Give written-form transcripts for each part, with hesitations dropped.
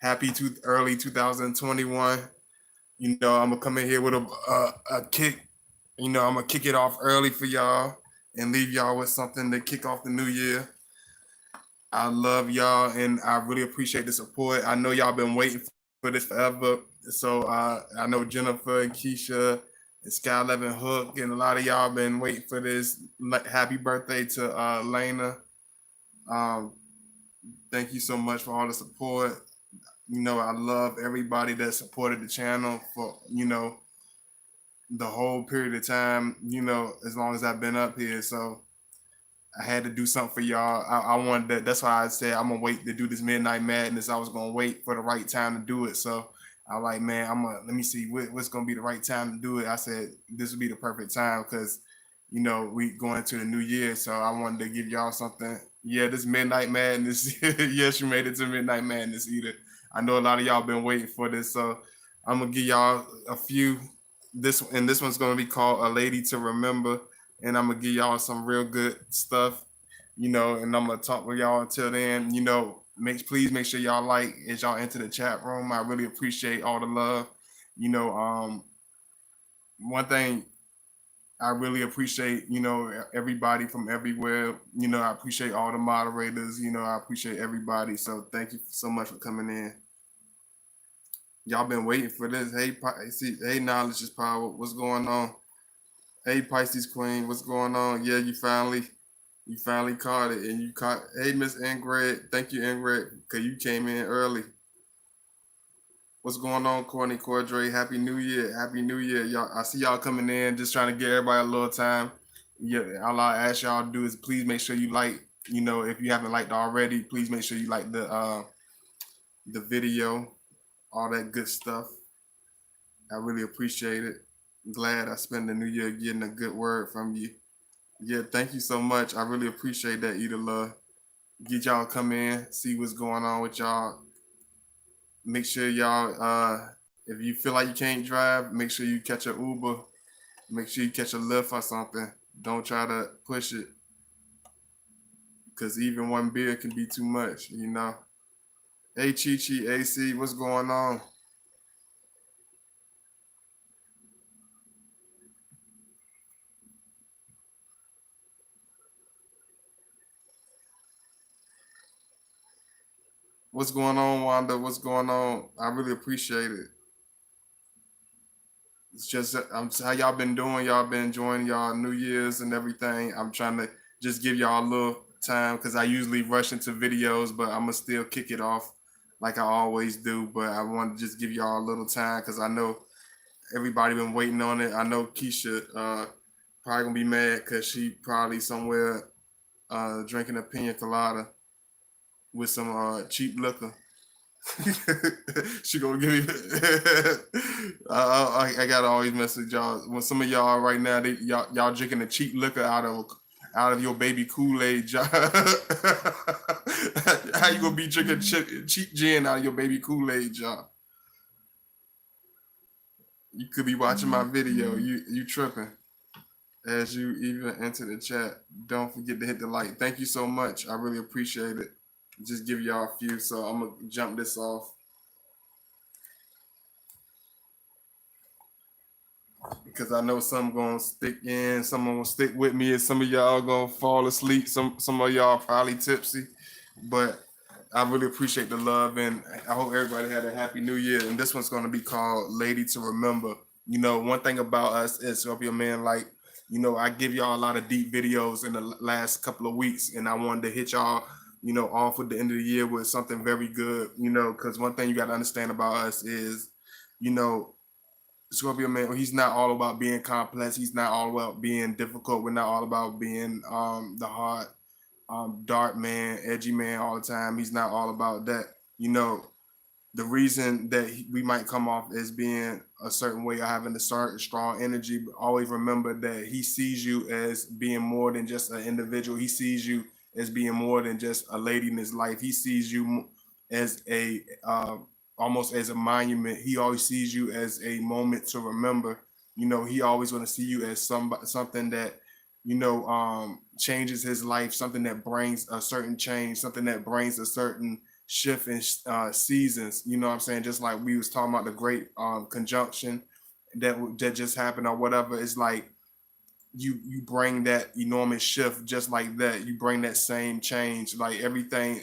early 2021. I'm gonna come in here with a kick. I'm gonna kick it off early for y'all and leave y'all with something to kick off the new year. I love y'all and I really appreciate the support. I know y'all been waiting for this forever. So I know Jennifer and Keisha and Sky 11 Hook and a lot of y'all been waiting for this. Happy birthday to Lena. Um, thank you so much for all the support. I love everybody that supported the channel for, the whole period of time, as long as I've been up here. So I had to do something for y'all. I wanted that. That's why I said I'm gonna wait to do this Midnight Madness. I was gonna wait for the right time to do it. So I like, man, let me see what's gonna be the right time to do it. I said this would be the perfect time because, we going to the new year. So I wanted to give y'all something. Yeah, this Midnight Madness. Yes, you made it to Midnight Madness, Either. I know a lot of y'all been waiting for this. So I'm gonna give y'all a few. This one's gonna be called "A Lady to Remember," and I'm gonna give y'all some real good stuff, and I'm gonna talk with y'all until then. Please make sure y'all like as y'all enter the chat room. I really appreciate all the love. One thing I really appreciate, everybody from everywhere. I appreciate all the moderators. I appreciate everybody. So thank you so much for coming in. Y'all been waiting for this. Hey, knowledge is power. What's going on? Hey, Pisces Queen, what's going on? Yeah, you finally caught it, and you caught. Hey, Miss Ingrid, thank you, Ingrid, because you came in early. What's going on, Courtney Cordray? Happy New Year, Happy New Year, y'all. I see y'all coming in, just trying to get everybody a little time. Yeah, all I ask y'all to do is please make sure you like. If you haven't liked already, please make sure you like the video, all that good stuff. I really appreciate it. Glad I spent the new year getting a good word from you. Yeah, thank you so much. I really appreciate that, Eater Love. Get y'all come in, see what's going on with y'all. Make sure y'all, if you feel like you can't drive, make sure you catch an Uber. Make sure you catch a Lyft or something. Don't try to push it, because even one beer can be too much, Hey, Chi Chi, AC, what's going on? What's going on, Wanda? What's going on? I really appreciate it. It's just how y'all been doing. Y'all been enjoying y'all New Year's and everything. I'm trying to just give y'all a little time because I usually rush into videos, but I'm gonna still kick it off like I always do. But I want to just give y'all a little time because I know everybody been waiting on it. I know Keisha probably gonna be mad because she probably somewhere drinking a pina colada with some cheap liquor. She gonna give me. I gotta always message y'all. When some of y'all right now, y'all drinking the cheap liquor out of your baby Kool-Aid. How you gonna be drinking cheap gin out of your baby Kool-Aid, y'all? You could be watching my video. You tripping. As you even enter the chat, don't forget to hit the like. Thank you so much. I really appreciate it. Just give y'all a few, so I'm gonna jump this off. Because I know some gonna stick in, some gonna stick with me, and some of y'all gonna fall asleep. Some of y'all probably tipsy, but I really appreciate the love, and I hope everybody had a happy New Year. And this one's gonna be called "Lady to Remember." One thing about us is Scorpio Man, like I give y'all a lot of deep videos in the last couple of weeks, and I wanted to hit y'all, off at the end of the year with something very good, because one thing you got to understand about us is, you know Scorpio Man, he's not all about being complex. He's not all about being difficult. We're not all about being the hard, dark man, edgy man all the time. He's not all about that. The reason that we might come off as being a certain way or having a certain strong energy, but always remember that he sees you as being more than just an individual. He sees you as being more than just a lady in his life. He sees you as a almost as a monument. He always sees you as a moment to remember. He always want to see you as something that changes his life, something that brings a certain change, something that brings a certain shift in seasons. You know what I'm saying? Just like we was talking about the great conjunction that just happened or whatever. It's like you bring that enormous shift just like that. You bring that same change, like everything.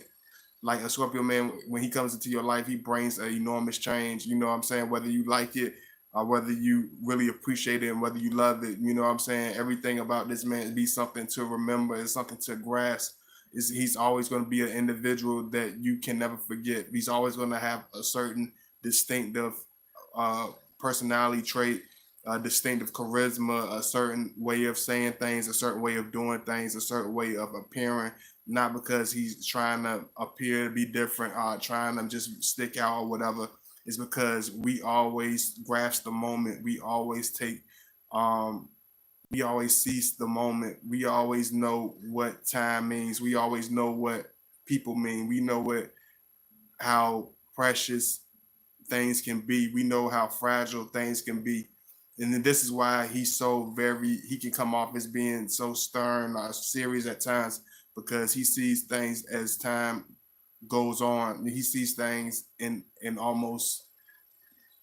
Like a Scorpio man, when he comes into your life, he brings an enormous change. You know what I'm saying? Whether you like it or whether you really appreciate it and whether you love it, you know what I'm saying? Everything about this man be something to remember, it's something to grasp. He's always going to be an individual that you can never forget. He's always going to have a certain distinctive uh, personality trait, a distinctive charisma, a certain way of saying things, a certain way of doing things, a certain way of appearing, not because he's trying to appear to be different, trying to just stick out or whatever. It's because we always grasp the moment. Um, we always seize the moment. We always know what time means. We always know what people mean. We know how precious things can be. We know how fragile things can be. And then this is why he can come off as being so stern or serious at times, because he sees things as time goes on. He sees things in almost,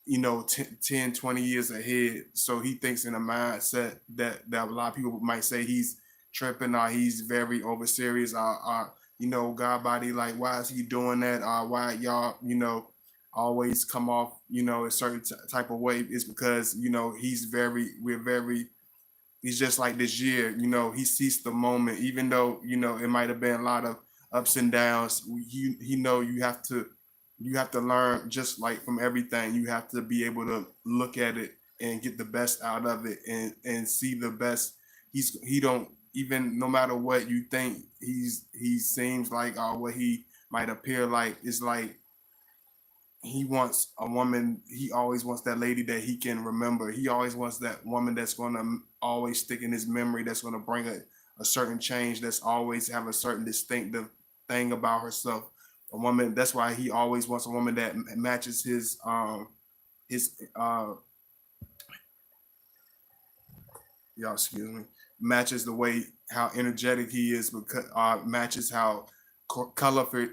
10, 20 years ahead. So he thinks in a mindset that a lot of people might say he's tripping or he's very over serious or God body, like, why is he doing that? Why y'all, always come off, a certain type of way. Is because, he's just like this year, he sees the moment, even though, it might have been a lot of ups and downs. You have to learn, just like from everything. You have to be able to look at it and get the best out of it and see the best. He don't, even no matter what you think he seems like or what he might appear like, it's like he wants a woman. He always wants that lady that he can remember. He always wants that woman that's going to always stick in his memory, that's going to bring a certain change, that's always have a certain distinctive thing about herself. A woman, that's why he always wants a woman that matches his y'all excuse me, matches the way how energetic he is, because matches how colorful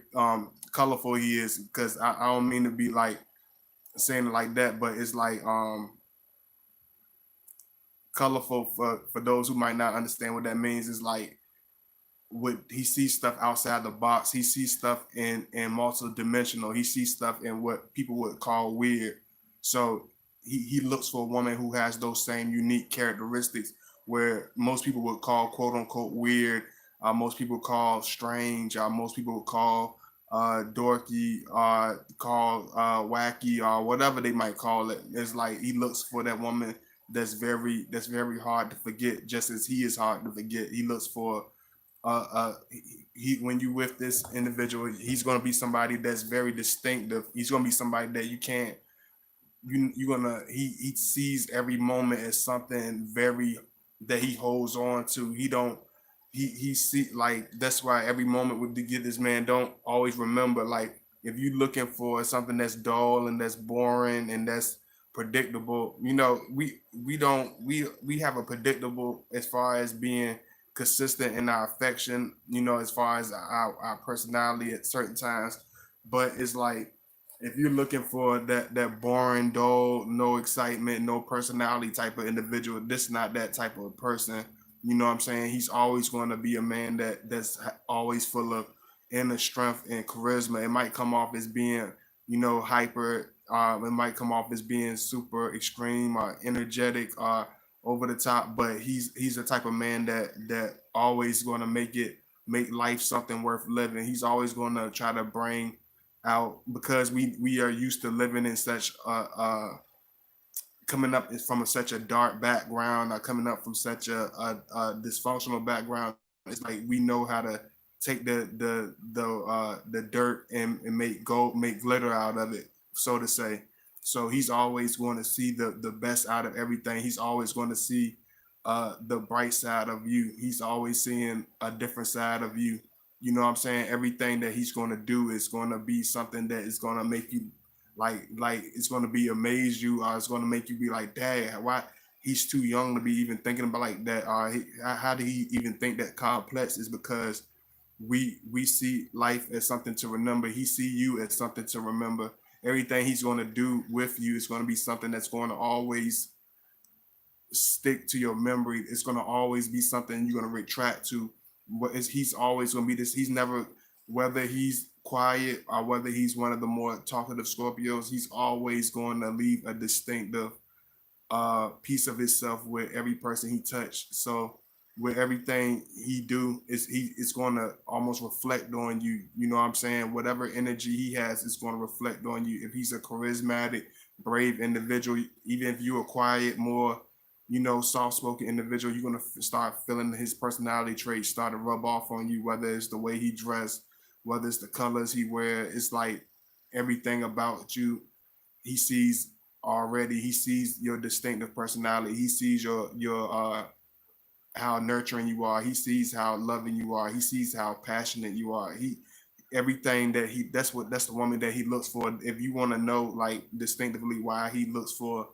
he is. Because I don't mean to be like saying it like that, but it's like colorful for those who might not understand what that means. Is like, he sees stuff outside the box. He sees stuff in multi-dimensional. He sees stuff in what people would call weird. So he looks for a woman who has those same unique characteristics, where most people would call quote unquote weird, most people call strange, most people would call dorky, call wacky, or whatever they might call it. It's like he looks for that woman that's very hard to forget, just as he is hard to forget. He looks for when you with this individual, he's going to be somebody that's very distinctive. He's going to be somebody that you can't you're gonna he sees every moment as something very that he holds on to. He don't he see, like, that's why every moment with to get this man don't always remember. Like, if you're looking for something that's dull and that's boring and that's predictable, we have a predictable as far as being consistent in our affection, as far as our personality at certain times. But it's like, if you're looking for that boring, dull, no excitement, no personality type of individual, this not that type of person. You know what I'm saying? He's always going to be a man that's always full of inner strength and charisma. It might come off as being, hyper. It might come off as being super extreme or energetic or over the top. But he's the type of man that always going to make life something worth living. He's always going to try to bring out, because we are used to living in such coming up from such a dark background, or coming up from such a dysfunctional background. It's like we know how to take the dirt and make gold, make glitter out of it, so to say. So he's always going to see the best out of everything. He's always going to see the bright side of you. He's always seeing a different side of you. You know what I'm saying? Everything that he's going to do is going to be something that is going to make you like it's going to be amaze you, or it's going to make you be like, dad, why he's too young to be even thinking about like that. How did he even think that complex? Is because we see life as something to remember. He see you as something to remember. Everything he's going to do with you is going to be something that's going to always stick to your memory. It's going to always be something you're going to retract to. What is he's always going to be this. He's never, whether he's quiet or whether he's one of the more talkative Scorpios, he's always going to leave a distinctive piece of himself with every person he touched. So with everything he do, it's going to almost reflect on you. You know what I'm saying? Whatever energy he has, it's going to reflect on you. If he's a charismatic, brave individual, even if you're a quiet, more soft-spoken individual, you're gonna start feeling his personality traits start to rub off on you. Whether it's the way he dressed, whether it's the colors he wear, it's like everything about you he sees already. He sees your distinctive personality. He sees your how nurturing you are. He sees how loving you are. He sees how passionate you are. Everything that that's the woman that he looks for. If you want to know like distinctively why he looks for,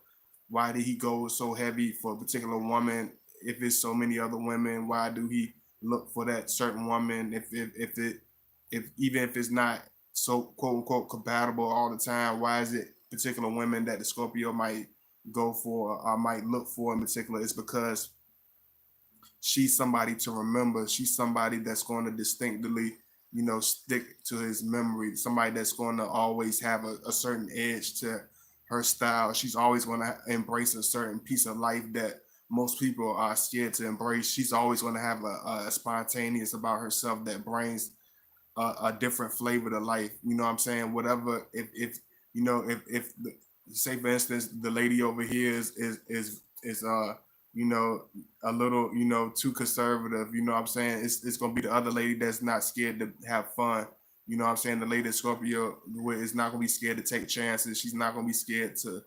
why did he go so heavy for a particular woman? If it's so many other women, why do he look for that certain woman? If even if it's not so quote unquote compatible all the time, why is it particular women that the Scorpio might go for or might look for in particular? It's because she's somebody to remember. She's somebody that's going to distinctly, stick to his memory. Somebody that's going to always have a certain edge to her style. She's always going to embrace a certain piece of life that most people are scared to embrace. She's always going to have a spontaneous about herself that brings a different flavor to life. You know what I'm saying? Whatever, if say for instance the lady over here is a little too conservative. You know what I'm saying? It's gonna be the other lady that's not scared to have fun. You know what I'm saying? The lady Scorpio is not gonna be scared to take chances. She's not gonna be scared to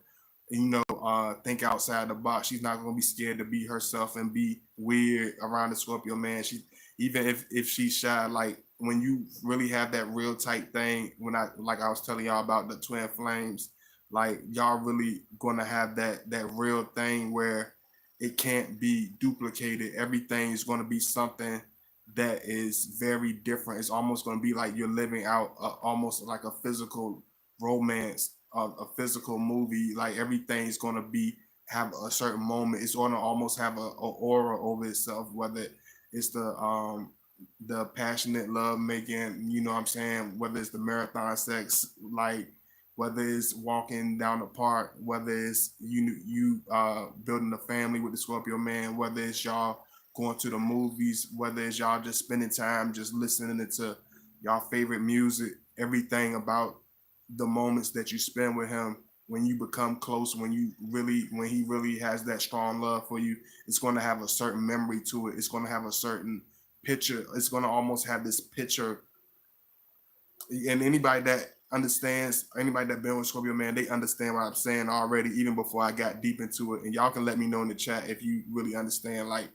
think outside the box. She's not gonna be scared to be herself and be weird around the Scorpio man. She, even if she's shy, like when you really have that real tight thing, when I was telling y'all about the twin flames, like y'all really gonna have that real thing where it can't be duplicated. Everything is going to be something that is very different. It's almost going to be like you're living out almost like a physical romance, a physical movie. Like everything is going to be have a certain moment. It's going to almost have a aura over itself. Whether it's the passionate love making, you know what I'm saying? Whether it's the marathon sex, like whether it's walking down the park, whether it's you building a family with the Scorpio man, whether it's y'all going to the movies, whether it's y'all just spending time just listening to y'all favorite music, everything about the moments that you spend with him when you become close, when he really has that strong love for you, it's going to have a certain memory to it. It's going to have a certain picture. It's going to almost have this picture. And anybody that been with Scorpio man, they understand what I'm saying already, even before I got deep into it. And y'all can let me know in the chat if you really understand. Like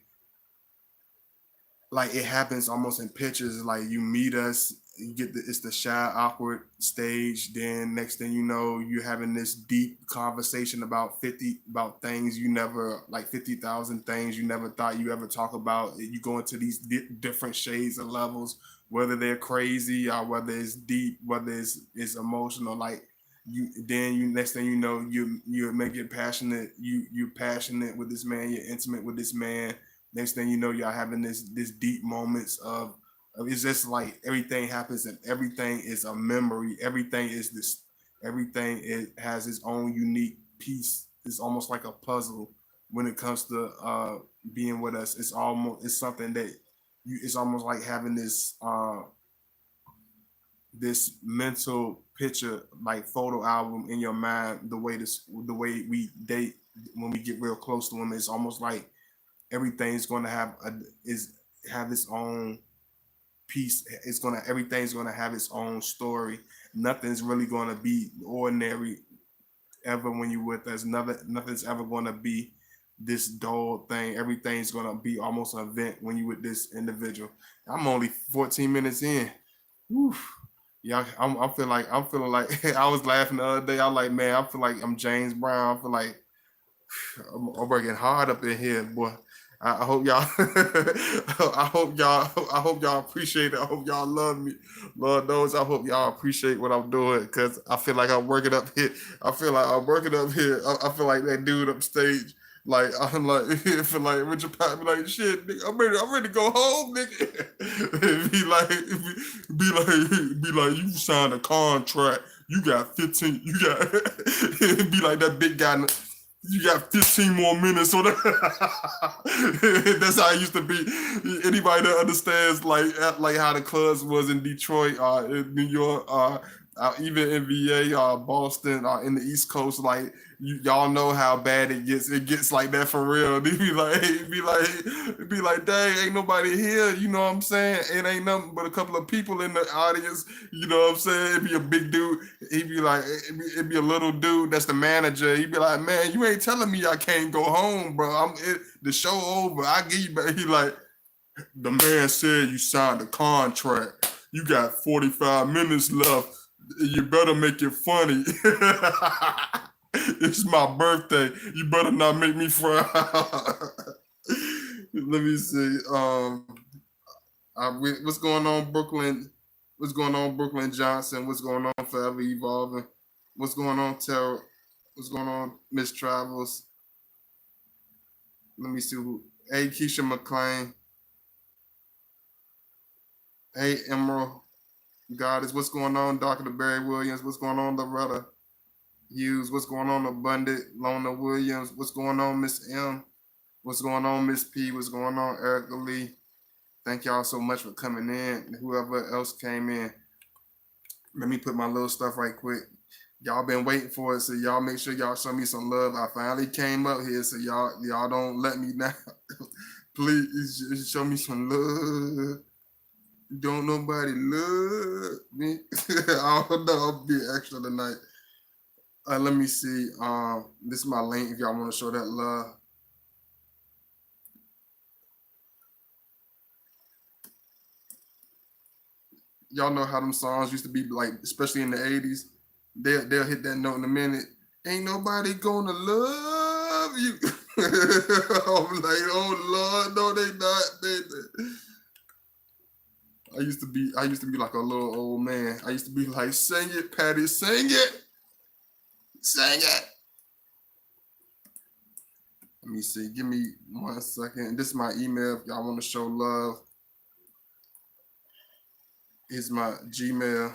it happens almost in pictures. Like you meet us, you get it's the shy, awkward stage. Then next thing you know, you're having this deep conversation about things you never, like 50,000 things you never thought you ever talk about. You go into these different shades of levels, whether they're crazy or whether it's deep, whether it's emotional. Like you next thing you know, you make it passionate. You're passionate with this man. You're intimate with this man. Next thing you know, y'all having this deep moments of it's just like everything happens and everything is a memory. Everything has its own unique piece. It's almost like a puzzle when it comes to being with us. It's something that it's almost like having this this mental picture, like photo album in your mind. The way we date when we get real close to women, it's almost like everything's going to have its own piece. Everything's going to have its own story. Nothing's really going to be ordinary ever when you're with us. Nothing's ever going to be this dull thing. Everything's going to be almost an event when you're with this individual. I'm only 14 minutes in. Whew. Yeah, I'm feeling like I was laughing the other day. I was like, man, I feel like I'm James Brown. I feel like I'm working hard up in here, boy. I hope y'all I hope y'all appreciate it. I hope y'all love me. Lord knows I hope y'all appreciate what I'm doing because I feel like I'm working up here. I feel like I'm working up here. I feel like that dude upstage. Like I'm like feel like Richard Pat be like shit, nigga, I'm ready to go home, nigga. Be like you signed a contract. You got 15. You got be like that big guy. You got 15 more minutes on it. That's how it used to be. Anybody that understands like how the clubs was in Detroit, in New York, even in VA, Boston, in the East Coast, like y'all know how bad it gets. It gets like that for real. They be like, dang, ain't nobody here. You know what I'm saying? It ain't nothing but a couple of people in the audience. You know what I'm saying? It'd be a big dude. He'd be like, it'd be a little dude that's the manager. He'd be like, man, you ain't telling me I can't go home, bro. The show over. I give you back. He like, the man said you signed a contract. You got 45 minutes left. You better make it funny. It's my birthday. You better not make me frown. Let me see. What's going on, Brooklyn? What's going on, Brooklyn Johnson? What's going on, Forever Evolving? What's going on, Terrell? What's going on, Miss Travels? Let me see who. Hey, Keisha McClain. Hey, Emerald Goddess. What's going on, Dr. Barry Williams? What's going on, Loretta Hughes? What's going on, Abundant Lona Williams? What's going on, Miss M? What's going on, Miss P? What's going on, Erica Lee? Thank y'all so much for coming in. Whoever else came in. Let me put my little stuff right quick. Y'all been waiting for it, so y'all make sure y'all show me some love. I finally came up here, so y'all don't let me down. Please show me some love. Don't nobody love me. I don't know. I'll be extra tonight. Let me see. This is my link if y'all want to show that love. Y'all know how them songs used to be like, especially in the 80s. They'll hit that note in a minute. Ain't nobody gonna love you. I'm like, oh Lord, no, they not. I used to be like a little old man. I used to be like, sing it, Patty, sing it. Sing it. Let me see. Give me 1 second. This is my email if y'all want to show love. Here's my Gmail.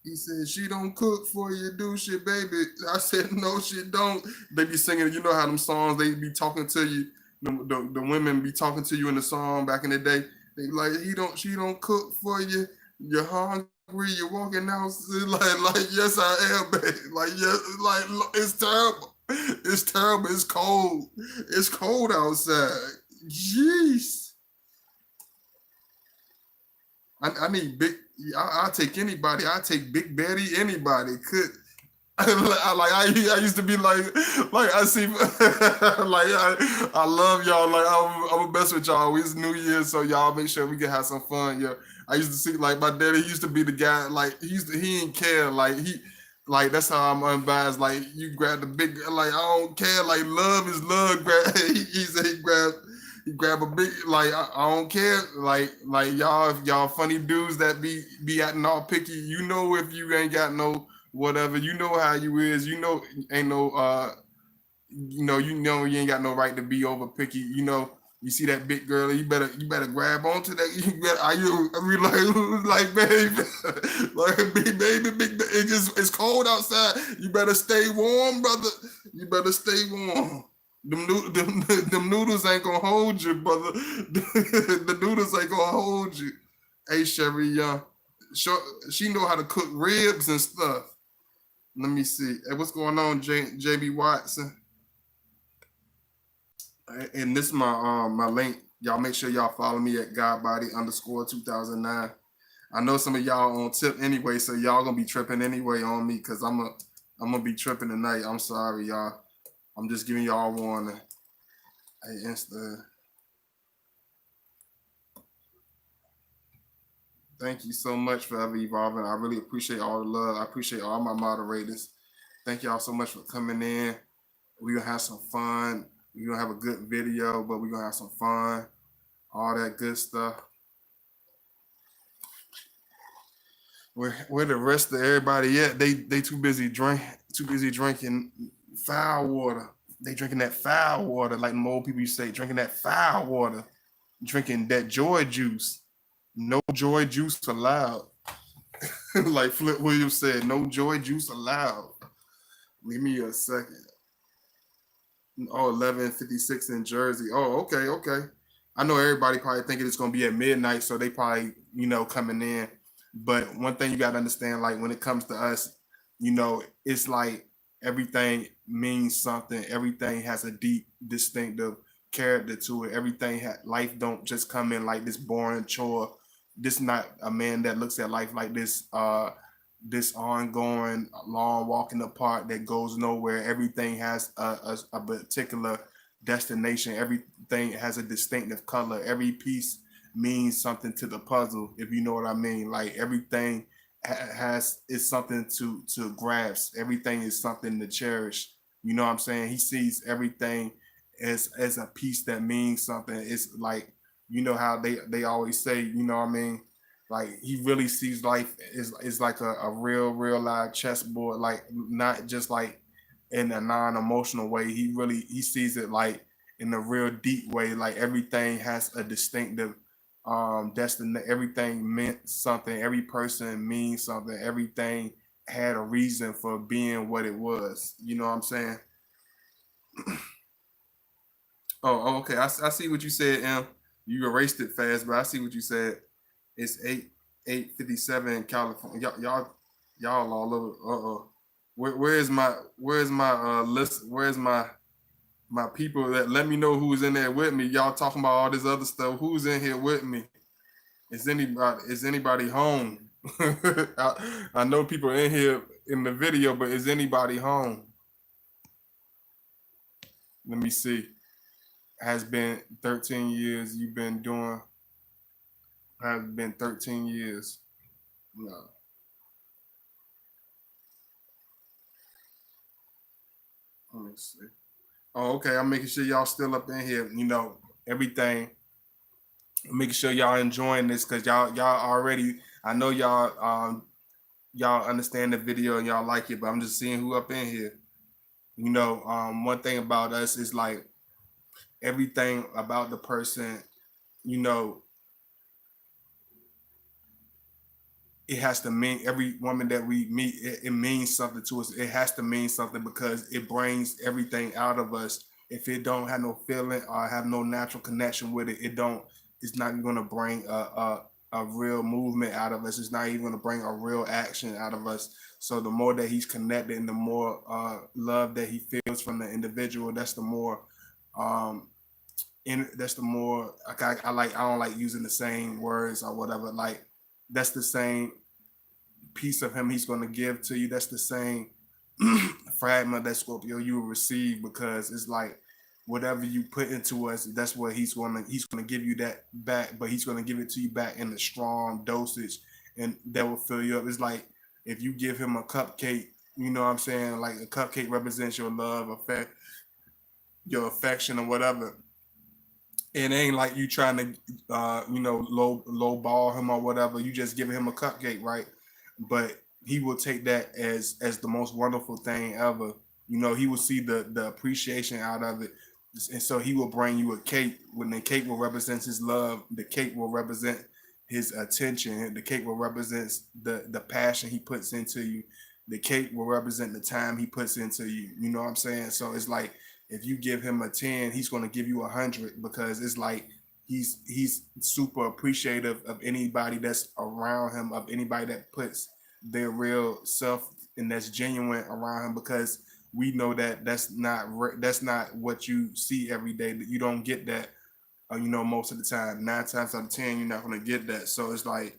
He said, she don't cook for you, do she, baby? I said, no, she don't. They be singing, you know how them songs, they be talking to you. The women be talking to you in the song back in the day. They like, she don't cook for you. You're hungry, you're walking out. Like, yes, I am, baby. Like, yes, like, it's terrible. It's terrible. It's cold. It's cold outside. Jeez. I need big. I take anybody. I take Big Betty. Anybody could. I used to be like I see like I love y'all. Like I'm gonna mess with y'all. It's New Year, so y'all make sure we can have some fun. Yeah, I used to see like my daddy used to be the guy. Like he didn't care. Like that's how I'm unbiased. Like you grab the big. Like I don't care. Like love is love. He said he grab a big. Like I don't care. Like y'all, if y'all funny dudes that be acting all picky. You know if you ain't got no whatever, you know how you is. You know ain't no you ain't got no right to be over picky. You know. You see that big girl, you better grab onto that. You better, I mean, like, baby, like, baby, it's cold outside. You better stay warm, brother. You better stay warm. Them noodles ain't gonna hold you, brother. The noodles ain't gonna hold you. Hey, Sherry Young, she know how to cook ribs and stuff. Let me see. Hey, what's going on, JB Watson? And this is my link. Y'all make sure y'all follow me at Godbody_2009. I know some of y'all on tip anyway, so y'all gonna be tripping anyway on me because I'm gonna be tripping tonight. I'm sorry, y'all. I'm just giving y'all a warning. Hey, Insta. Thank you so much for Ever Evolving. I really appreciate all the love. I appreciate all my moderators. Thank y'all so much for coming in. We're gonna have some fun. We're gonna have a good video, but we're gonna have some fun. All that good stuff. Where the rest of everybody at? They too busy drinking foul water. They drinking that foul water, like the old people used to say, drinking that foul water, drinking that joy juice. No joy juice allowed. Like Flip Williams said, no joy juice allowed. Give me a second. Oh, 11:56 in Jersey. Oh, okay. I know everybody probably thinking it's gonna be at midnight, so they probably, coming in. But one thing you gotta understand, like when it comes to us, it's like everything means something. Everything has a deep, distinctive character to it. Life don't just come in like this boring chore. This not a man that looks at life like this ongoing long walk in the park that goes nowhere. Everything has a particular destination. Everything has a distinctive color. Every piece means something to the puzzle, if you know what I mean. Like everything is something to grasp. Everything is something to cherish. You know what I'm saying? He sees everything as a piece that means something. It's like, how they always say, you know what I mean? Like he really sees life is like a real live chessboard, like not just like in a non-emotional way. He sees it like in a real deep way. Like everything has a distinctive destiny. Everything meant something. Every person means something. Everything had a reason for being what it was. You know what I'm saying? Okay. I see what you said, Em. You erased it fast, but I see what you said. It's 8:57 in California. Y'all all over. Where's my list? Where's my people that let me know who's in there with me? Y'all talking about all this other stuff. Who's in here with me? Is anybody home? I know people in here in the video, but is anybody home? Let me see. Has been 13 years. You've been doing. Has been 13 years. No. Let me see. Oh, okay. I'm making sure y'all still up in here. Everything. Making sure y'all enjoying this because y'all already. I know y'all understand the video and y'all like it, but I'm just seeing who up in here. One thing about us is like everything about the person. You know, it has to mean every woman that we meet. It means something to us. It has to mean something because it brings everything out of us. If it don't have no feeling or have no natural connection with it, it's not going to bring a real movement out of us. It's not even going to bring a real action out of us. So the more that he's connected and the more love that he feels from the individual, that's the more that's the more like I don't like using the same words or whatever. Like that's the same piece of him he's going to give to you. That's the same fragment that Scorpio you will receive because it's like whatever you put into us, that's what he's going to give you that back, but he's going to give it to you back in a strong dosage, and that will fill you up. It's like if you give him a cupcake, you know what I'm saying? Like a cupcake represents your love, your affection, or whatever. It ain't like you trying to, low ball him or whatever. You just giving him a cupcake, right? But he will take that as the most wonderful thing ever. He will see the appreciation out of it, and so he will bring you a cake. When the cake will represent his love, the cake will represent his attention. The cake will represent the passion he puts into you. The cake will represent the time he puts into you. You know what I'm saying? So it's like if you give him a 10, he's going to give you 100 because it's like he's super appreciative of anybody that's around him, of anybody that puts their real self and that's genuine around him, because we know that that's not what you see every day. That you don't get that, most of the time. 9 times out of 10, you're not going to get that. So it's like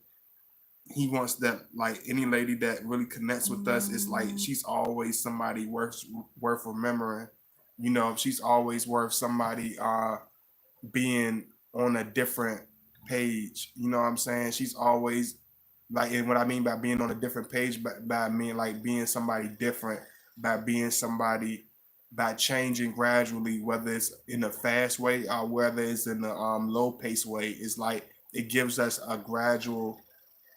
he wants that, like any lady that really connects with us, it's like she's always somebody worth remembering. She's always worth somebody being on a different page. You know what I'm saying? She's always like, and what I mean by being on a different page, by mean like being somebody different, by being somebody, by changing gradually, whether it's in a fast way or whether it's in a low pace way. It's like it gives us a gradual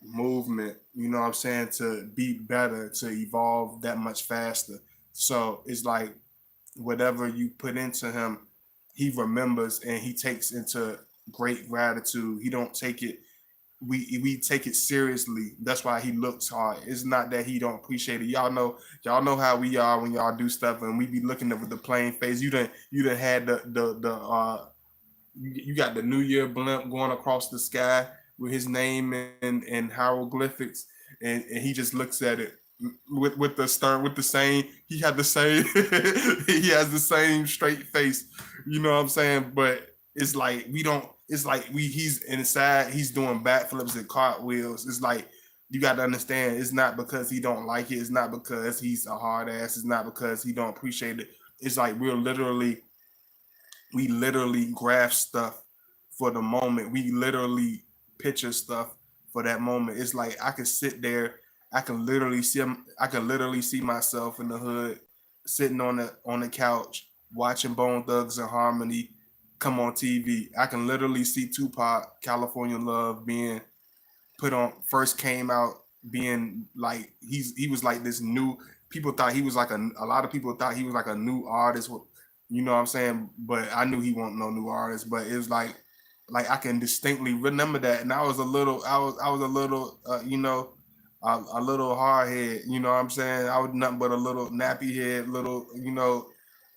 movement, you know what I'm saying, to be better, to evolve that much faster. So it's like whatever you put into him, he remembers and he takes into great gratitude. He don't take it, we take it seriously. That's why he looks hard. It's not that he don't appreciate it. Y'all know how we are when y'all do stuff and we be looking up with the plain face. You done had you got the New Year blimp going across the sky with his name and hieroglyphics, and he just looks at it with the stern, with the same. He had the same. He has the same straight face. You know what I'm saying? But it's like we don't. It's like he's inside. He's doing backflips and cartwheels. It's like you got to understand. It's not because he don't like it. It's not because he's a hard ass. It's not because he don't appreciate it. It's like we literally graph stuff for the moment. We literally picture stuff for that moment. It's like I can sit there, I can literally see myself in the hood, sitting on the couch, watching Bone Thugs and Harmony come on TV. I can literally see Tupac, California Love being put on, first came out, being like he was like this new, people thought he was like a lot of people thought he was like a new artist, you know what I'm saying? But I knew he wasn't no new artist. But it was like I can distinctly remember that, and I was a little, I was a little, a little hard head. You know what I'm saying? I was nothing but a little nappy head, little,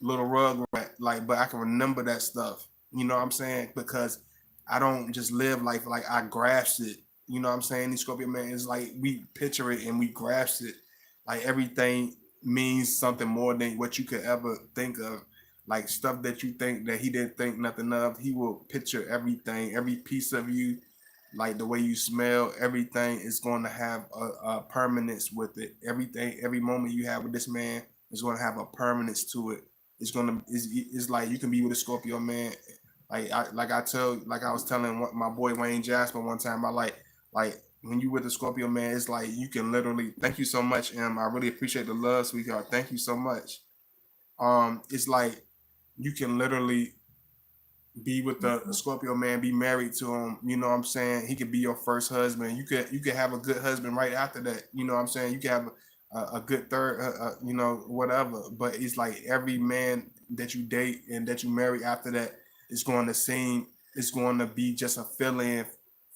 little rug rat. Like, but I can remember that stuff. You know what I'm saying? Because I don't just live life like I grasp it. You know what I'm saying? The Scorpio Man is like we picture it and we grasp it. Like everything means something more than what you could ever think of, like stuff that you think that he didn't think nothing of. He will picture everything, every piece of you, like the way you smell, everything is going to have a permanence with it. Everything, every moment you have with this man is going to have a permanence to it. It's like you can be with a Scorpio man. Like I was telling my boy Wayne Jasper one time, like when you with the Scorpio man, it's like you can literally, thank you so much, Em. I really appreciate the love, sweetheart. Thank you so much. It's like you can literally be with the Scorpio man, be married to him. You know what I'm saying? He could be your first husband. You could have a good husband right after that. You know what I'm saying? You could have a good third, whatever. But it's like every man that you date and that you marry after that is going to seem, it's going to be just a fill-in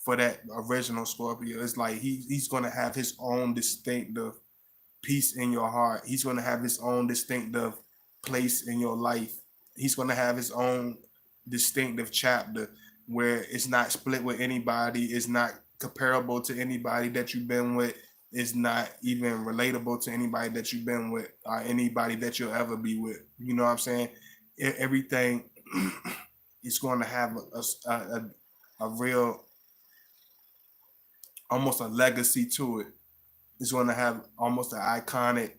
for that original Scorpio. It's like he's going to have his own distinctive peace in your heart. He's going to have his own distinctive place in your life. He's going to have his own distinctive chapter where it's not split with anybody. It's not comparable to anybody that you've been with. It's not even relatable to anybody that you've been with or anybody that you'll ever be with. You know what I'm saying? Everything is going to have a real, almost a legacy to it. It's going to have almost an iconic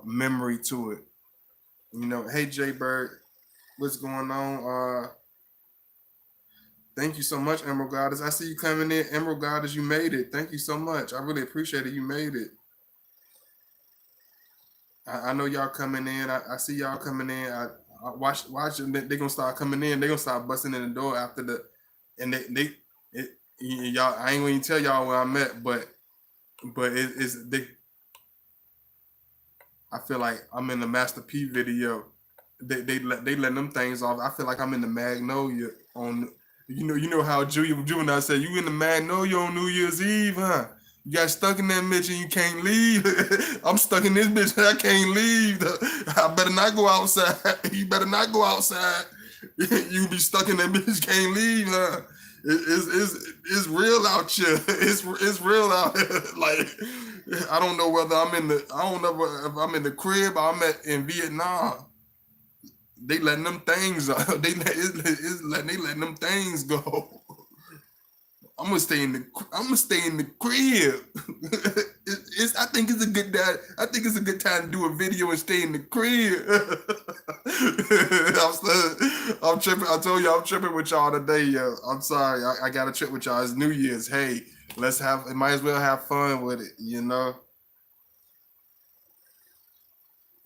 memory to it. You know, hey Jay Bird, what's going on? Thank you so much, Emerald Goddess. I see you coming in. Emerald Goddess, you made it. Thank you so much. I really appreciate it. You made it. I know y'all coming in. I see y'all coming in. I watch them. They're gonna start coming in. They're gonna start busting in the door after the, and y'all. I ain't gonna even tell y'all where I'm at, but it's they. I feel like I'm in the Master P video. They let them things off. I feel like I'm in the Magnolia on. You know how Juvenile said, you in the Magnolia on New Year's Eve, huh? You got stuck in that bitch and you can't leave. I'm stuck in this bitch and I can't leave. I better not go outside. You better not go outside. You be stuck in that bitch, can't leave, huh? It's real out here. It's real out here. Like I don't know whether I don't know if I'm in the crib or I'm in Vietnam. They letting them things they letting them things go. I'm gonna stay in the crib. I think it's a good I think it's a good time to do a video and stay in the crib. I'm tripping. I told you I'm tripping with y'all today, yo. I'm sorry. I got a trip with y'all. It's New Year's. Hey, might as well have fun with it, you know.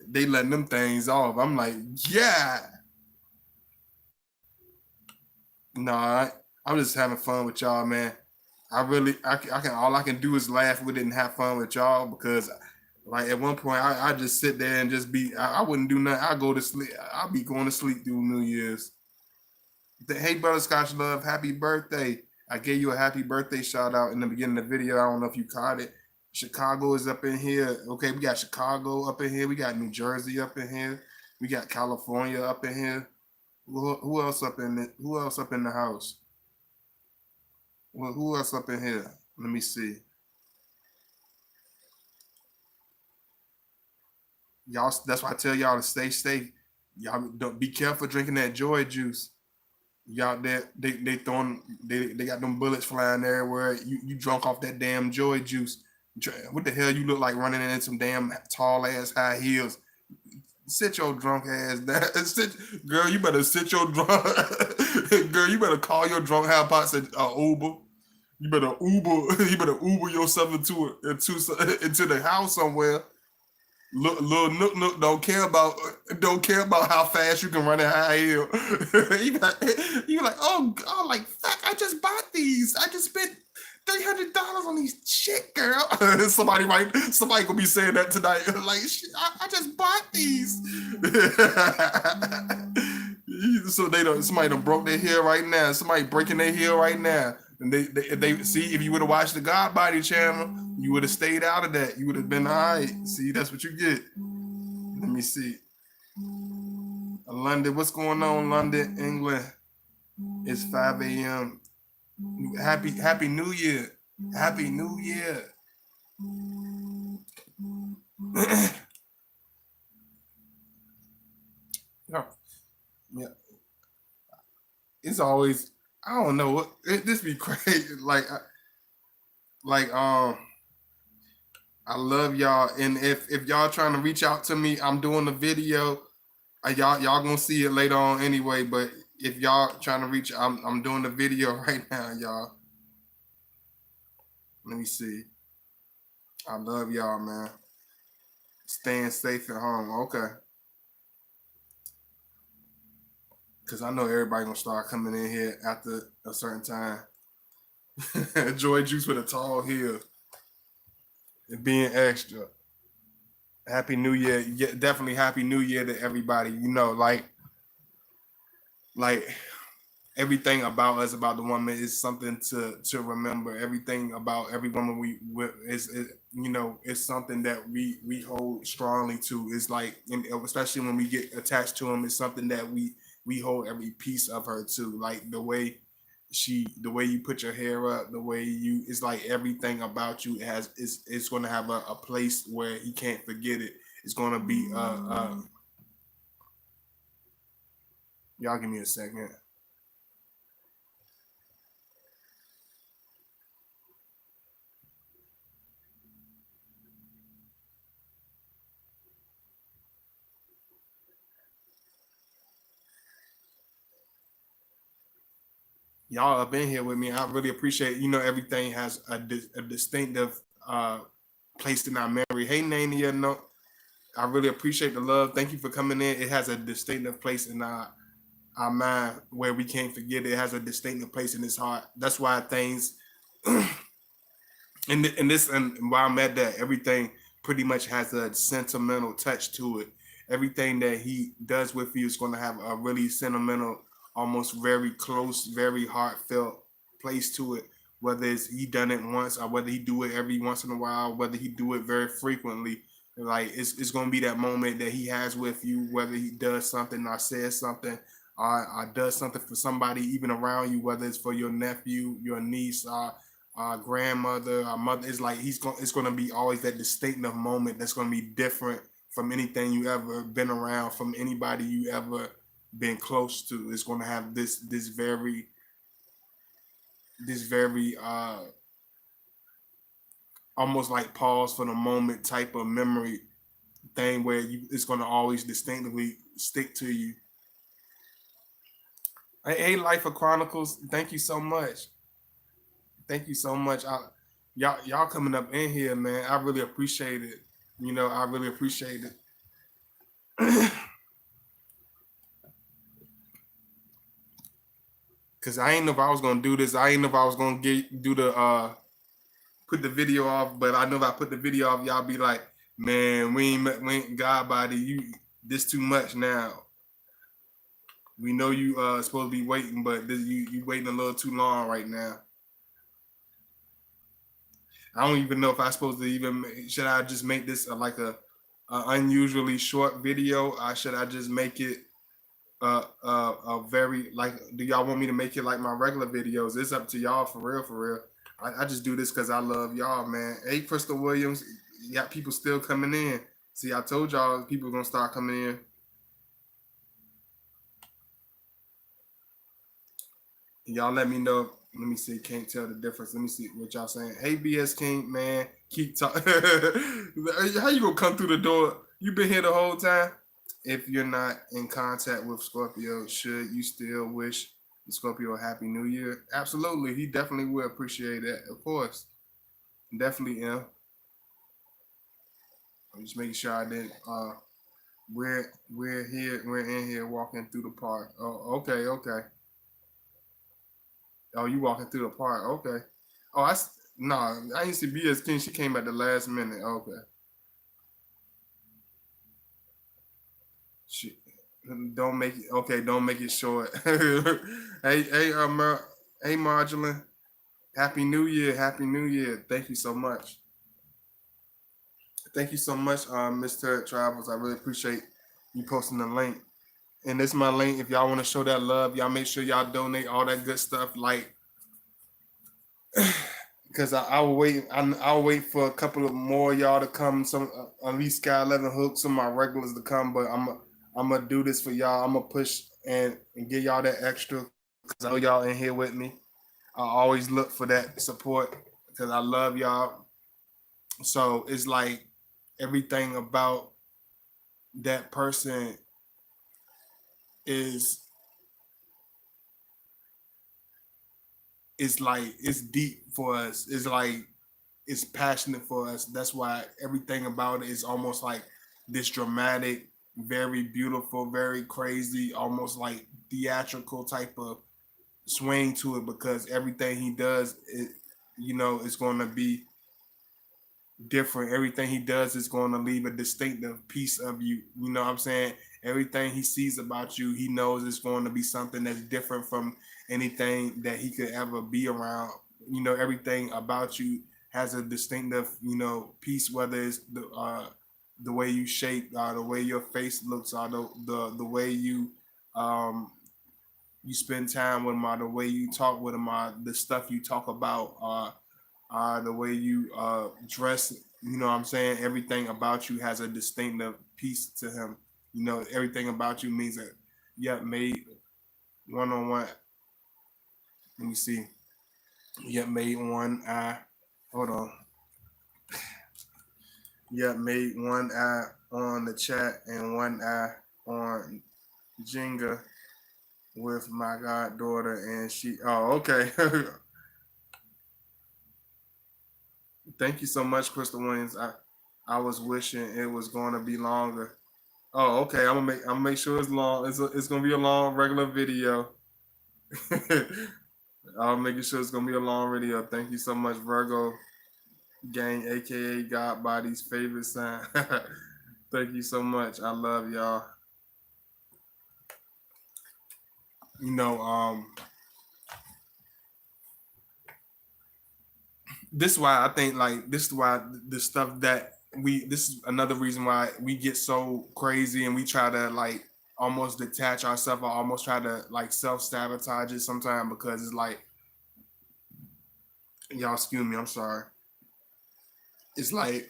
they letting them things off. I'm like, yeah. Nah, I'm just having fun with y'all, man. I can all I can do is laugh with it and have fun with y'all because like at one point I just sit there and just be I wouldn't do nothing. I go to sleep. I'll be going to sleep through New Year's. Hey brother Scotch Love, happy birthday. I gave you a happy birthday shout out in the beginning of the video. I don't know if you caught it. Chicago is up in here. Okay, we got Chicago up in here. We got New Jersey up in here. We got California up in here. Who else up in it? Who else up in the house? Well, who else up in here? Let me see. Y'all, that's why I tell y'all to stay safe. Y'all don't be careful drinking that joy juice. Y'all there, they got them bullets flying everywhere. You drunk off that damn joy juice. What the hell you look like running in some damn tall ass high heels? Sit your drunk ass down. Girl, you better sit your drunk. Girl, you better call your drunk half pots and Uber. You better Uber. You better Uber yourself into the house somewhere. Little Nook don't care about how fast you can run in high heel. you like, oh, like fuck, I just bought these. I just spent $300 on these shit, girl. somebody gonna be saying that tonight. Like, I just bought these. So somebody done broke their heel right now. Somebody breaking their heel right now. And they see, if you would have watched the God Body channel, you would have stayed out of that. You would have been all right. See, that's what you get. Let me see. London, what's going on, London, England? It's 5 a.m. Happy New Year. Happy New Year. Yeah. It's always, I don't know what this be crazy. Like I love y'all, and if y'all trying to reach out to me, I'm doing the video. Y'all gonna see it later on anyway. But if y'all trying to reach, I'm doing the video right now, y'all. Let me see. I love y'all, man. Staying safe at home. Okay. Because I know everybody gonna start coming in here after a certain time. Joy Juice with a tall heel. And being extra. Happy New Year. Yeah, definitely Happy New Year to everybody. You know, like everything about us, about the woman, is something to remember. Everything about every woman is you know, it's something that we hold strongly to. It's like, especially when we get attached to them, it's something that we hold every piece of her to. Like the way you put your hair up, the way it's like everything about you it's going to have a place where he can't forget it. It's going to be y'all give me a second. Y'all have been here with me. I really appreciate it. You know, everything has a distinctive place in our memory. Hey, Nania, no, I really appreciate the love. Thank you for coming in. It has a distinctive place in our mind where we can't forget it. It has a distinctive place in his heart. That's why things, and while I'm at that, everything pretty much has a sentimental touch to it. Everything that he does with you is going to have a really sentimental, almost very close, very heartfelt place to it. Whether it's he done it once or whether he do it every once in a while, whether he do it very frequently, like it's gonna be that moment that he has with you, whether he does something or says something or does something for somebody even around you, whether it's for your nephew, your niece, grandmother, our mother. It's like it's gonna be always that distinctive moment that's gonna be different from anything you ever been around, from anybody you ever been close to. It's gonna have this very almost like pause for the moment type of memory thing where it's gonna always distinctively stick to you. Hey, Life of Chronicles, thank you so much. Thank you so much. Y'all coming up in here, man. I really appreciate it. You know, I really appreciate it. Cause I ain't know if I was gonna do this. I ain't know if I was gonna do the put the video off, but I know if I put the video off, y'all be like, man, we ain't God body, you this too much now. We know you supposed to be waiting, but you waiting a little too long right now. I don't even know if I supposed to even should I just make this like a unusually short video? Should I just make it a very like? Do y'all want me to make it like my regular videos? It's up to y'all for real, for real. I just do this because I love y'all, man. Hey, Crystal Williams, you got people still coming in. See, I told y'all people gonna start coming in. Y'all let me know. Let me see. Can't tell the difference. Let me see what y'all saying. Hey, BS King, man. Keep talking. How you gonna come through the door? You been here the whole time? If you're not in contact with Scorpio, should you still wish Scorpio a happy new year? Absolutely. He definitely will appreciate that. Of course. Definitely am. I'm just making sure I didn't we're in here walking through the park. Oh, okay, okay. Oh, you walking through the park. Okay. Oh, I used to be as King. She came at the last minute. Okay. She don't make it okay, don't make it short. Hey Marjolin. Happy New Year. Happy New Year. Thank you so much. Thank you so much, Mr. Travels. I really appreciate you posting the link. And this is my link. If y'all want to show that love, y'all make sure y'all donate all that good stuff. Like, because I'll wait. I'll wait for a couple of more y'all to come. Some at least Sky 11 Hook, some of my regulars to come. But I'm gonna do this for y'all. I'm gonna push and give y'all that extra because I know y'all in here with me. I always look for that support because I love y'all. So it's like everything about that person is like it's deep for us. It's like it's passionate for us. That's why everything about it is almost like this dramatic, very beautiful, very crazy, almost like theatrical type of swing to it because everything he does, is going to be different. Everything he does is going to leave a distinctive piece of you. You know what I'm saying? Everything he sees about you, he knows it's going to be something that's different from anything that he could ever be around. Everything about you has a distinctive, piece, whether it's the way you shape, the way your face looks, or the way you spend time with him, or the way you talk with him, or the stuff you talk about, the way you dress. You know what I'm saying? Everything about you has a distinctive piece to him. Everything about you means that made one on one. Let me see. Made one eye. Hold on. Made one eye on the chat and one eye on Jenga with my goddaughter, and she. Oh, okay. Thank you so much, Crystal Williams. I was wishing it was going to be longer. Oh, okay. I'm gonna make sure it's long. It's gonna be a long regular video. I'm making sure it's gonna be a long video. Thank you so much, Virgo Gang, aka God Body's favorite sign. Thank you so much. I love y'all. This is why I think like this is why the stuff that this is another reason why we get so crazy and we try to like almost detach ourselves or almost try to like self-sabotage it sometimes because it's like y'all excuse me, I'm sorry. It's like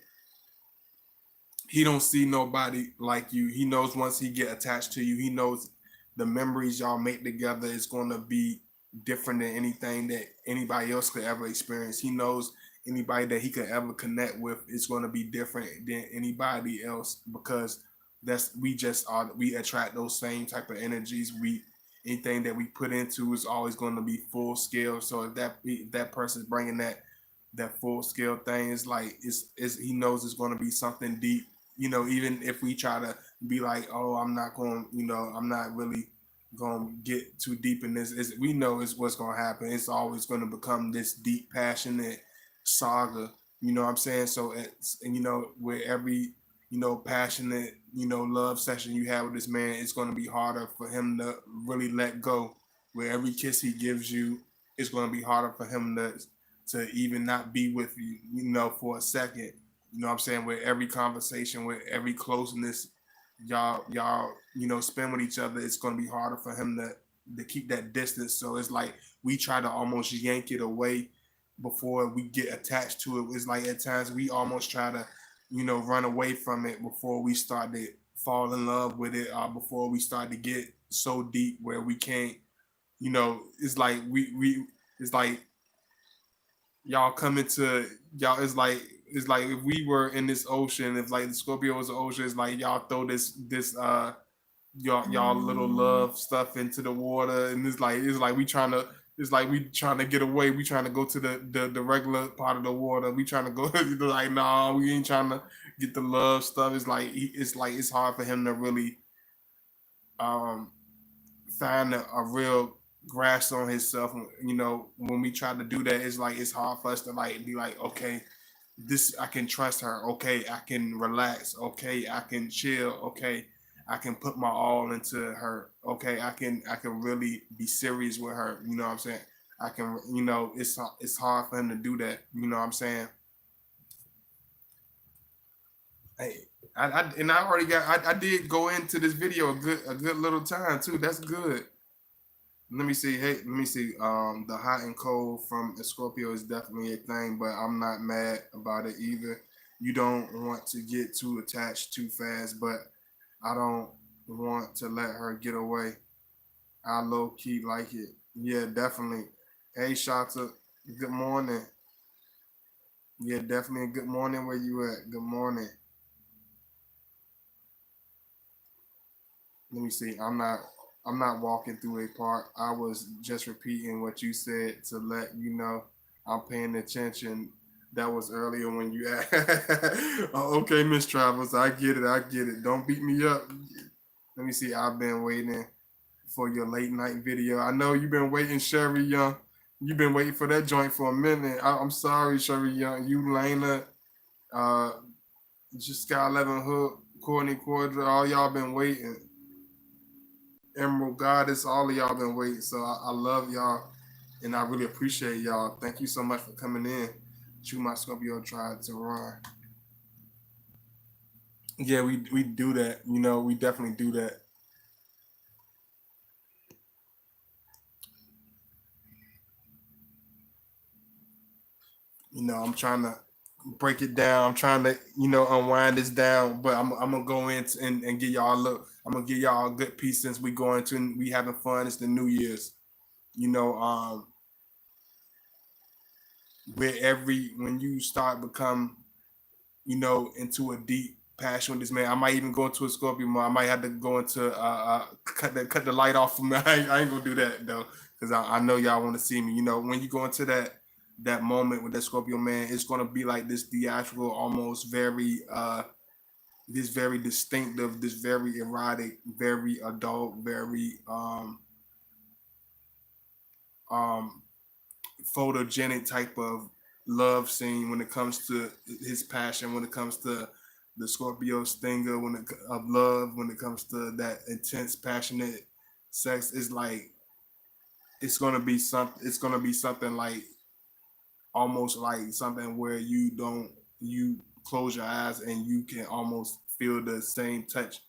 he don't see nobody like you. He knows once he get attached to you, he knows the memories y'all make together is going to be different than anything that anybody else could ever experience. He knows anybody that he could ever connect with is going to be different than anybody else because we attract those same type of energies. Anything that we put into is always going to be full scale. So if that person's bringing that full scale thing, is like it's he knows it's going to be something deep. Even if we try to be like, oh, I'm not going, I'm not really going to get too deep in this. We know it's what's going to happen. It's always going to become this deep, passionate saga. You know what I'm saying? So it's, and where every, passionate, love session you have with this man, it's going to be harder for him to really let go. Where every kiss he gives you, it's going to be harder for him to even not be with you, for a second. You know what I'm saying? With every conversation, with every closeness y'all, spend with each other, it's gonna be harder for him to keep that distance. So it's like we try to almost yank it away before we get attached to it. It's like at times we almost try to, run away from it before we start to fall in love with it, before we start to get so deep where we can't, it's like we it's like y'all come into y'all it's like if we were in this ocean, if like the Scorpio was the ocean, it's like y'all throw this y'all little love stuff into the water, and it's like we trying to get away. We trying to go to the regular part of the water. We trying to go like, nah, we ain't trying to get the love stuff. It's like it's hard for him to really um find a real grasp on himself. When we try to do that, it's like it's hard for us to like be like, okay, this I can trust her. Okay, I can relax. Okay, I can chill. Okay, I can put my all into her. Okay, I can really be serious with her. You know what I'm saying? I can, it's hard for him to do that. You know what I'm saying? Hey, and I already got. I did go into this video a good little time too. That's good. Let me see. Hey, let me see. The hot and cold from a Scorpio is definitely a thing, but I'm not mad about it either. You don't want to get too attached too fast, but I don't want to let her get away. I low key like it. Yeah, definitely. Hey, Shanta. Good morning. Yeah, definitely. Good morning. Where you at? Good morning. Let me see. I'm not walking through a park. I was just repeating what you said to let you know I'm paying attention. That was earlier when you asked. Oh, okay, Miss Travels, I get it. I get it. Don't beat me up. Let me see. I've been waiting for your late night video. I know you've been waiting, Sherry Young. You've been waiting for that joint for a minute. I'm sorry, Sherry Young. You, Lena, uh, just Sky 11 Hook, Courtney Cordra, all y'all been waiting. Emerald Goddess, all of y'all been waiting. So I love y'all and I really appreciate y'all. Thank you so much for coming in. Shoot My Scorpio tried to run. Yeah, we do that. We definitely do that. I'm trying to break it down. I'm trying to, unwind this down. But I'm gonna go in and give y'all a look. I'm gonna give y'all a good piece since we going to and we having fun. It's the New Year's. You know, where every when you start become, into a deep passion with this man. I might even go into a Scorpio mode. I might have to go into cut the light off from me. I ain't gonna do that though, because I know y'all want to see me. When you go into that moment with that Scorpio man, it's gonna be like this theatrical, almost very this very distinctive, this very erotic, very adult, very um photogenic type of love scene when it comes to his passion, when it comes to the Scorpio stinger, of love, when it comes to that intense, passionate sex. It's like it's gonna be something like almost like something where you close your eyes and you can almost feel the same touch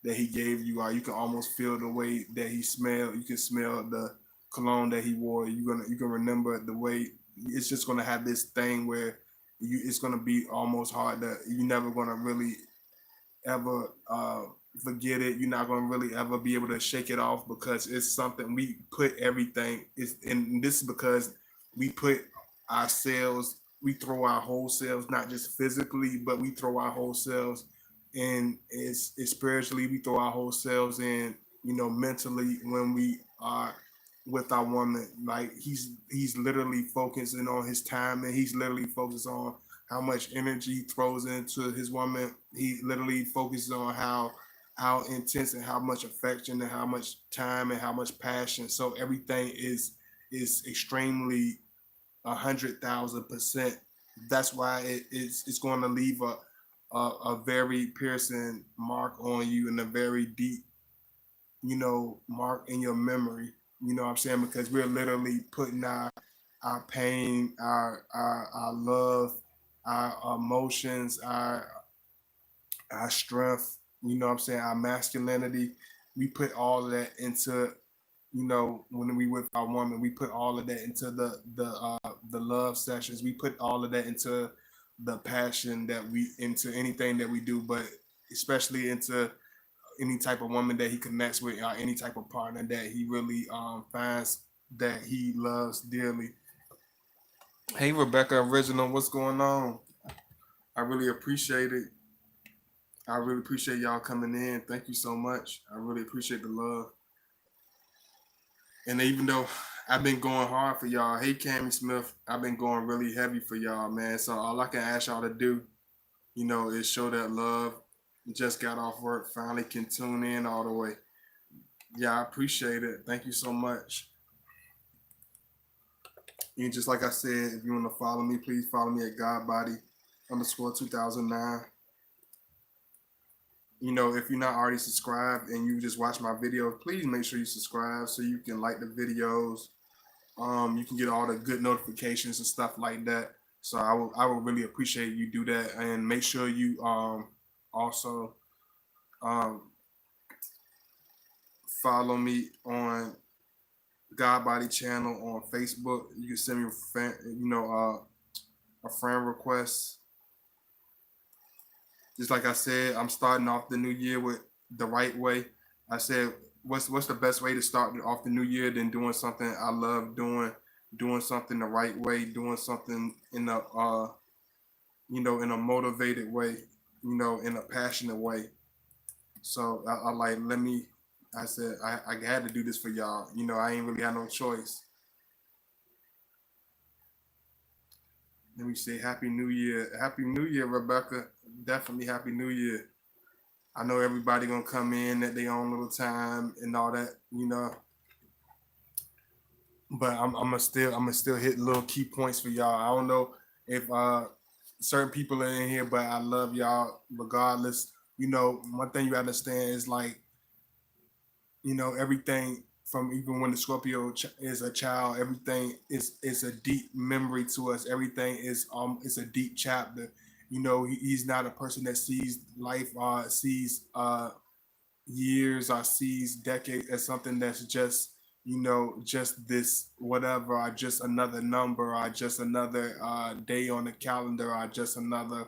that he gave you, or you can almost feel the way that he smelled. You can smell the cologne that he wore. You can remember the way. It's just gonna have this thing where it's gonna be almost hard that you're never gonna really ever forget it. You're not gonna really ever be able to shake it off because it's something we put everything is, and this is because we put ourselves, we throw our whole selves, not just physically, but we throw our whole selves, and it's spiritually. We throw our whole selves in, mentally when we are with our woman. Like he's literally focusing on his time, and he's literally focused on how much energy he throws into his woman. He literally focuses on how intense and how much affection and how much time and how much passion. So everything is extremely 100,000%. That's why it's going to leave a very piercing mark on you and a very deep, mark in your memory. You know what I'm saying? Because we're literally putting our pain, our love, our emotions, our strength, you know what I'm saying, our masculinity. We put all of that into, when we with our woman, we put all of that into the love sessions. We put all of that into the passion that we into anything that we do, but especially into any type of woman that he connects with, or any type of partner that he really finds that he loves dearly. Hey, Rebecca Original, what's going on? I really appreciate it. I really appreciate y'all coming in. Thank you so much. I really appreciate the love. And even though I've been going hard for y'all, hey Cammy Smith, I've been going really heavy for y'all, man. So all I can ask y'all to do, is show that love. Just got off work, finally can tune in all the way. Yeah, I appreciate it. Thank you so much. And just like I said, if you want to follow me, please follow me at Godbody_2009. If you're not already subscribed and you just watch my video, please make sure you subscribe so you can like the videos. You can get all the good notifications and stuff like that. So I would really appreciate you do that, and make sure you also follow me on Godbody channel on Facebook. You can send me a friend request. Just like I said, I'm starting off the new year with the right way. I said, what's the best way to start off the new year than doing something I love doing something the right way, doing something in a in a motivated way, in a passionate way. So I said I had to do this for y'all. I ain't really had no choice. Let me say Happy New Year. Happy New Year, Rebecca. Definitely Happy New Year. I know everybody gonna come in at their own little time and all that, But I'm gonna still hit little key points for y'all. I don't know if certain people are in here, but I love y'all regardless. One thing you understand is like, everything from even when the Scorpio is a child, everything is a deep memory to us. Everything is a deep chapter. He's not a person that sees life or sees years or sees decades as something that's just just this whatever, or just another number, or just another day on the calendar, or just another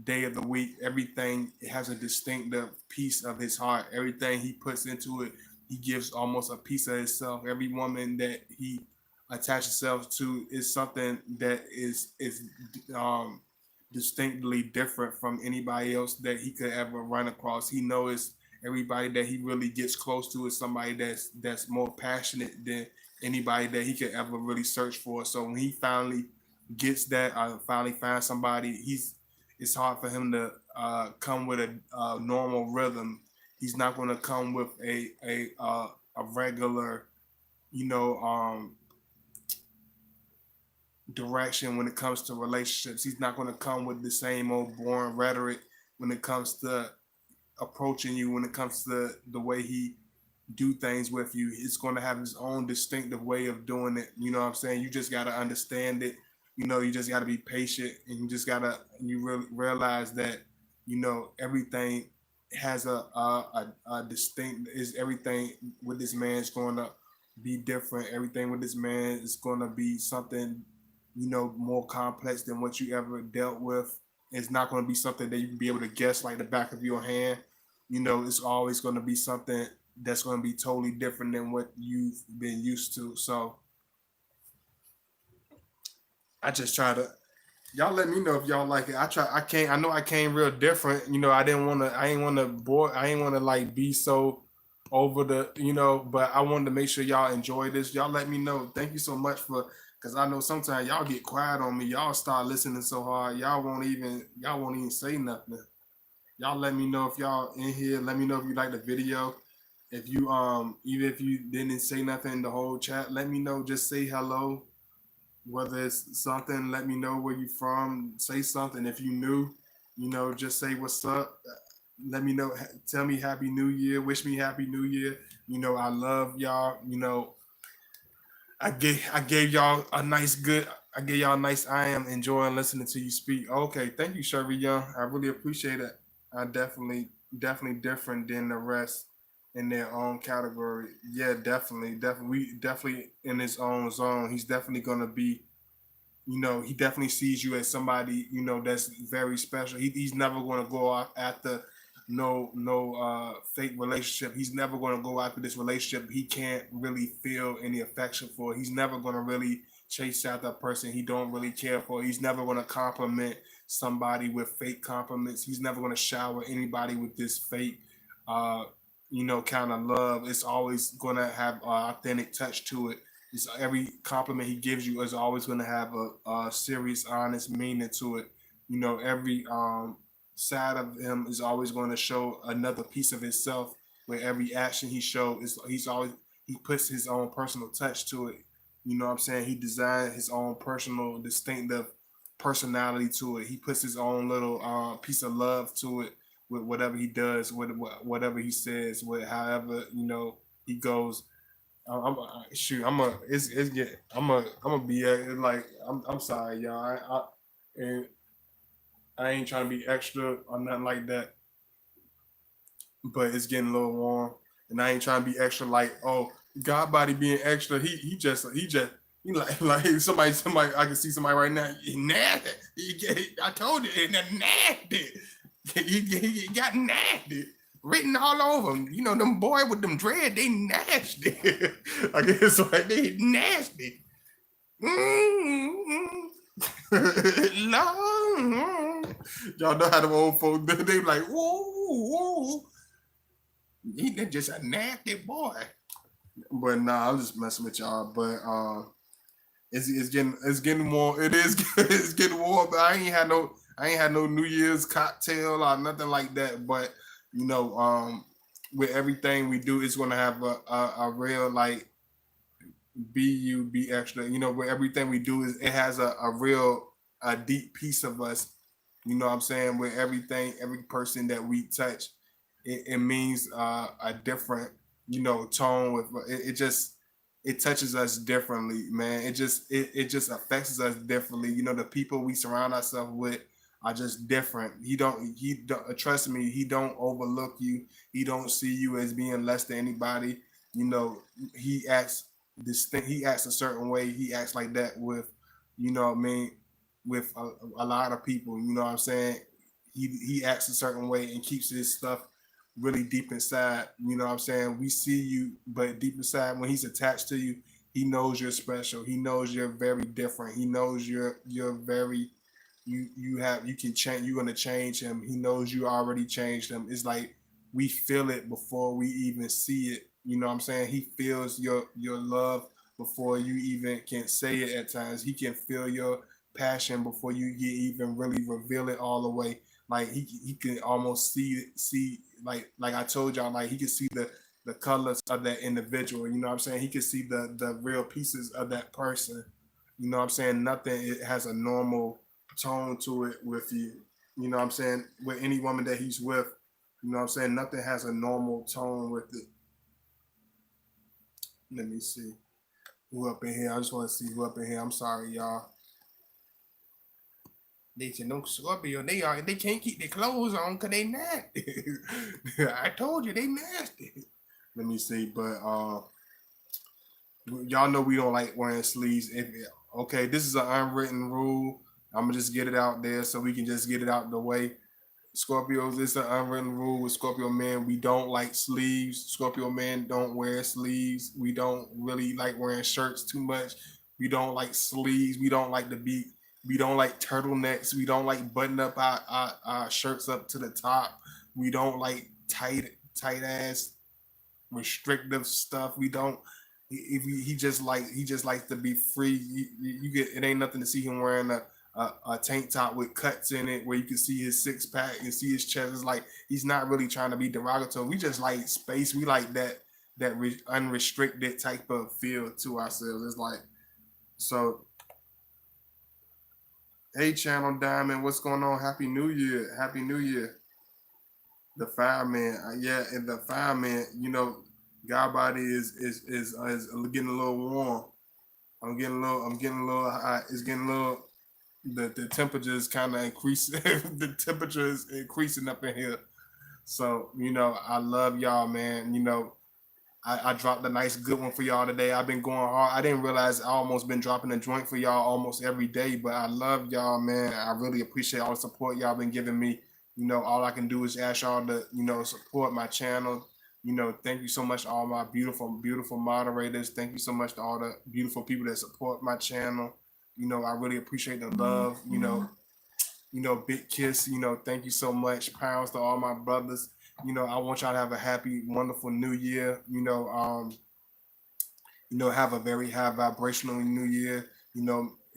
day of the week. Everything has a distinctive piece of his heart. Everything he puts into it, he gives almost a piece of himself. Every woman that he attaches himself to is something that is distinctly different from anybody else that he could ever run across. He knows everybody that he really gets close to is somebody that's more passionate than anybody that he could ever really search for. So when he finally gets that, finally finds somebody, it's hard for him to come with a normal rhythm. He's not going to come with a regular, direction when it comes to relationships. He's not going to come with the same old boring rhetoric when it comes to approaching you, when it comes to the way he do things with you. It's going to have his own distinctive way of doing it. You know what I'm saying? You just got to understand it. You just got to be patient, and you just got to realize that everything has a distinct, is everything with this man is going to be different. Everything with this man is going to be something more complex than what you ever dealt with. It's not going to be something that you can be able to guess like the back of your hand. It's always going to be something that's going to be totally different than what you've been used to. So I just try to, y'all let me know if y'all like it. I know I came real different. I ain't want to like be so over the, but I wanted to make sure y'all enjoy this. Y'all let me know. Thank you so much because I know sometimes y'all get quiet on me. Y'all start listening so hard. Y'all won't even say nothing. Y'all let me know if y'all in here. Let me know if you like the video. If you even if you didn't say nothing in the whole chat, let me know. Just say hello. Whether it's something, let me know where you from. Say something if you new. Just say what's up. Let me know. Tell me Happy New Year. Wish me Happy New Year. I love y'all. I gave y'all a nice good. I gave y'all a nice. I am enjoying listening to you speak. Okay, thank you, Sherry Young. I really appreciate it. I definitely different than the rest in their own category. Yeah, definitely. We definitely in his own zone. He's definitely gonna be. He definitely sees you as somebody that's very special. He's never gonna go out after no fake relationship. He's never going to go after this relationship he can't really feel any affection for. He's never going to really chase after a person he don't really care for. He's never going to compliment somebody with fake compliments. He's never going to shower anybody with this fake kind of love. It's always going to have an authentic touch to it. Every compliment he gives you is always going to have a serious, honest meaning to it. Every side of him is always going to show another piece of himself. Where every action he shows he puts his own personal touch to it. You know what I'm saying? He designed his own personal distinctive personality to it. He puts his own little piece of love to it with whatever he does, with whatever he says, with however he goes. Shoot. It's get. I'm a be like. I'm sorry, y'all. And I ain't trying to be extra or nothing like that, but it's getting a little warm, and I ain't trying to be extra like, oh, God body being extra. He like somebody I can see somebody right now. He nasty. I told you, it's nasty. He got nasty written all over him. Them boy with them dread, they nasty. I guess like they nasty. Mm-hmm. Lord. Y'all know how them old folks they like, whoa. He just a nasty boy. But nah, I'm just messing with y'all. But it's getting warm. It is it's getting warm. But I ain't had no New Year's cocktail or nothing like that. But with everything we do, it's gonna have a real like be extra. With everything we do is it has a real a deep piece of us. You know what I'm saying? With every person that we touch, it means a different tone. With it touches us differently, man. It just affects us differently. The people we surround ourselves with are just different. He don't trust me. He don't overlook you. He don't see you as being less than anybody. He acts distinct. He acts a certain way. He acts like that with, what I mean, with a lot of people. You know what I'm saying? He acts a certain way and keeps his stuff really deep inside. You know what I'm saying? We see you, but deep inside, when he's attached to you, he knows you're special. He knows you're very different. He knows you're very you can change. You're gonna change him. He knows you already changed him. It's like we feel it before we even see it. You know what I'm saying? He feels your love before you even can say it. At times, he can feel your passion before you get even really reveal it all the way. Like he can almost see like I told y'all, like he can see the colors of that individual. You know what I'm saying? He can see the real pieces of that person. You know what I'm saying? Nothing it has a normal tone to it with you. You know what I'm saying? With any woman that he's with, you know what I'm saying? Nothing has a normal tone with it. Let me see who up in here. I just want to see who up in here. I'm sorry, y'all. They said no Scorpio. They can't keep their clothes on because they nasty. I told you they nasty. Let me see, but y'all know we don't like wearing sleeves. Okay, this is an unwritten rule. I'm gonna just get it out there so we can just get it out the way. Scorpios, it's an unwritten rule with Scorpio men. We don't like sleeves. Scorpio men don't wear sleeves. We don't really like wearing shirts too much. We don't like sleeves. We don't like to be. We don't like turtlenecks. We don't like button up our shirts up to the top. We don't like tight ass restrictive stuff. We don't. If he just likes to be free. You get it ain't nothing to see him wearing a tank top with cuts in it where you can see his six pack and see his chest. It's like he's not really trying to be derogatory. We just like space. We like that unrestricted type of feel to ourselves. It's like so. Hey, Channel Diamond, what's going on? Happy New Year! Happy New Year! The fireman, yeah, and the fireman. You know, God body is getting a little warm. I'm getting a little hot. It's getting a little. The temperature is kind of increasing. The temperature is increasing up in here. So I love y'all, man. I dropped a nice good one for y'all today. I've been going hard. I didn't realize I almost been dropping a joint for y'all almost every day, but I love y'all, man. I really appreciate all the support y'all been giving me. All I can do is ask y'all to, support my channel. Thank you so much to all my beautiful, beautiful moderators. Thank you so much to all the beautiful people that support my channel. I really appreciate the love. Big kiss. Thank you so much. Pounds to all my brothers. I want y'all to have a happy, wonderful new year. Have a very high vibrational new year.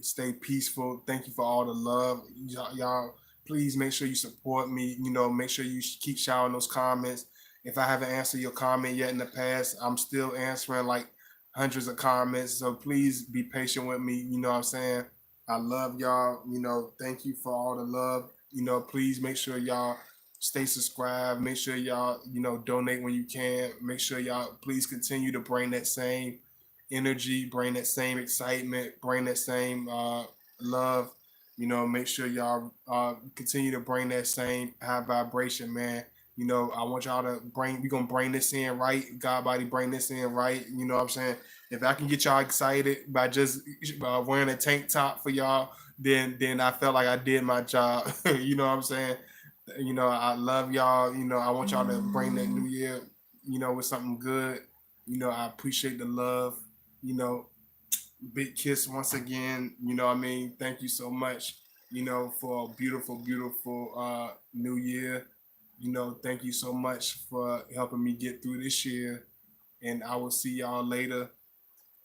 Stay peaceful. Thank you for all the love. Y'all, please make sure you support me. Make sure you keep showering those comments. If I haven't answered your comment yet in the past, I'm still answering like hundreds of comments. So please be patient with me. You know what I'm saying? I love y'all. Thank you for all the love. Please make sure y'all stay subscribed. Make sure y'all, donate when you can. Make sure y'all please continue to bring that same energy, bring that same excitement, bring that same love. Make sure y'all continue to bring that same high vibration, man. I want y'all to we're gonna bring this in right. God body bring this in right. You know what I'm saying? If I can get y'all excited by just wearing a tank top for y'all, then I felt like I did my job. You know what I'm saying? I love y'all. I want y'all to bring that new year, with something good. I appreciate the love. You know, big kiss once again. What I mean? Thank you so much, for a beautiful, beautiful new year. Thank you so much for helping me get through this year. And I will see y'all later.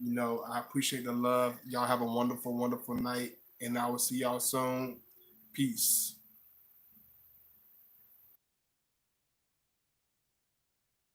I appreciate the love. Y'all have a wonderful, wonderful night. And I will see y'all soon. Peace.